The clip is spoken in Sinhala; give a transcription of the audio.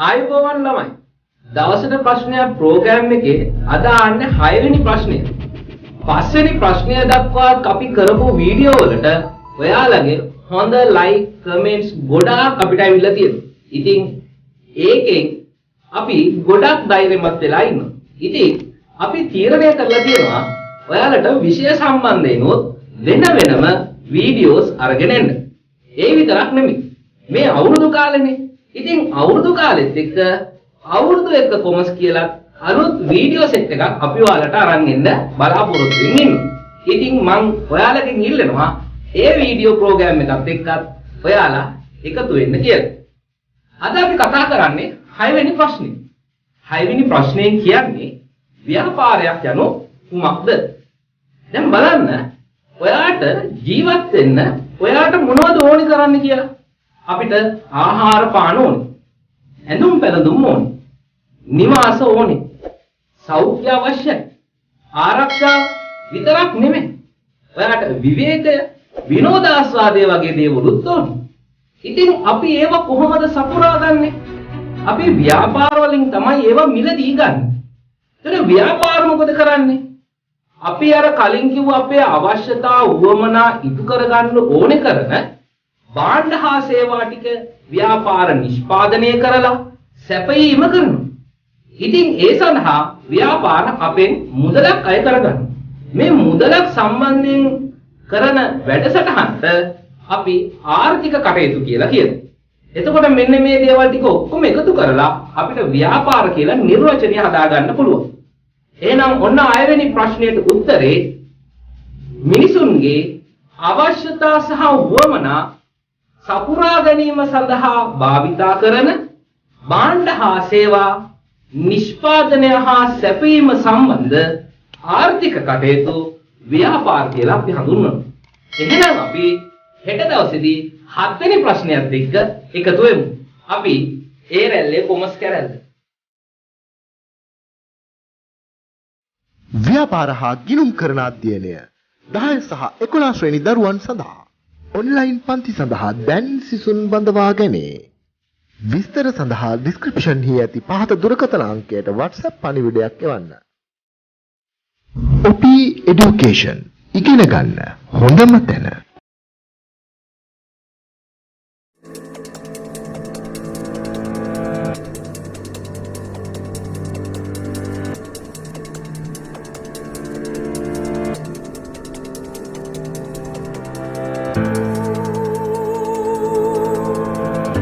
ආයුබෝවන් ළමයි. දවසට ප්‍රශ්නයක් ප්‍රෝග්‍රෑම් එකේ අද ආන්නේ 6 වෙනි ප්‍රශ්නය. 5 වෙනි ප්‍රශ්නය දක්වා අපි කරපු වීඩියෝ වලට ඔයාලගේ හොඳ ලයික් කමෙන්ට්ස් ගොඩාක් අපිට අවිල්ලා තියෙනවා. ඉතින් ඒකෙන් අපි ගොඩක් ධෛර්යමත් වෙලා ඉන්නවා. ඉතින් අපි තීරණය කරලා තියෙනවා ඔයාලට විෂය සම්බන්ධයෙන් වෙනම වීඩියෝස් අරගෙන එන්න. ඒ විතරක් නෙමෙයි. මේ අවුරුදු කාලෙනේ. ඉතින් අවුරුදු කාලෙත් එක්ක අවුරුදු එක්ක කොමස් කියලා අලුත් වීඩියෝ සෙට් එකක් අපි ඔයාලට අරන් එන්න බලාපොරොත්තු වෙමින් ඉන්නවා. ඉතින් මම ඔයාලගෙන් ඉල්ලනවා ඒ වීඩියෝ ප්‍රෝග්‍රෑම් එකත් එක්කත් ඔයාලා එකතු වෙන්න කියලා. අද අපි කතා කරන්නේ 6 වෙනි ප්‍රශ්නේ. 6 වෙනි ප්‍රශ්නේ කියන්නේ ව්‍යාපාරයක් යනු කුමක්ද? දැන් බලන්න ඔයාට ජීවත් වෙන්න ඔයාට මොනවද ඕනි කරන්න කියලා. අපිට ආහාර පාන ඕනි. ඇඳුම් පැළඳුම් ඕනි. නිවාස ඕනි. සෞඛ්‍ය අවශ්‍යයි. ආරක්ෂාව විතරක් නෙමෙයි. ඔයාට විවේකය, විනෝදාස්වාදය වගේ දේවලුත් ඕනි. ඉතින් අපි ඒව කොහොමද සපුරාගන්නේ? අපි ව්‍යාපාර වලින් තමයි ඒව මිලදී ගන්න. ඒතර ව්‍යාපාර මොකද කරන්නේ? අපි අර කලින් කිව්ව අපේ අවශ්‍යතා උවමනා ඉටු කරගන්න ඕනේ කරන භාණ්ඩ හා සේවා ටික ව්‍යාපාර නිෂ්පාදනය කරලා සැපයීම කරනවා. ඉතින් ඒ සඳහා ව්‍යාපාර අපෙන් මුදලක් අය කරගන්නවා. මේ මුදලක් සම්බන්ධයෙන් කරන වැඩසටහනට අපි ආර්ථික කටයුතු කියලා කියනවා. එතකොට මෙන්න මේ දේවල් ටික ඔක්කොම එකතු කරලා අපිට ව්‍යාපාර කියලා නිර්වචනය හදාගන්න පුළුවන්. එහෙනම් ඔන්න 6 වෙනි ප්‍රශ්නයට උත්තරේ මිනිසුන්ගේ අවශ්‍යතා සහ වුවමනා සපුරා ගැනීම සඳහා භාවිතා කරන භාණ්ඩ හා සේවා නිෂ්පාදනය හා සැපයීම සම්බන්ධ ආර්ථික කටයුතු ව්‍යාපාර කියලා අපි හඳුන්වනවා. එහෙනම් අපි හෙට දවසේදී 7 වෙනි ප්‍රශ්නයත් එක්ක එකතු වෙමු. අපි ඒ රැල්ලේ කොමස් කැරල්ල. ව්‍යාපාර හා ගිණුම් කරන අධ්‍යයනය 10 සහ 11 ශ්‍රේණි දරුවන් සඳහා ඔන්ලයින් පන්ති සඳහා දැන් සිසුන් බඳවා ගැනේ. විස්තර සඳහා ඩිස්ක්‍රිප්ෂන් හි ඇති පහත දුරකථන අංකයට WhatsApp පණිවිඩයක් එවන්න. OP Education ඉගෙන ගන්න හොඳම තැන.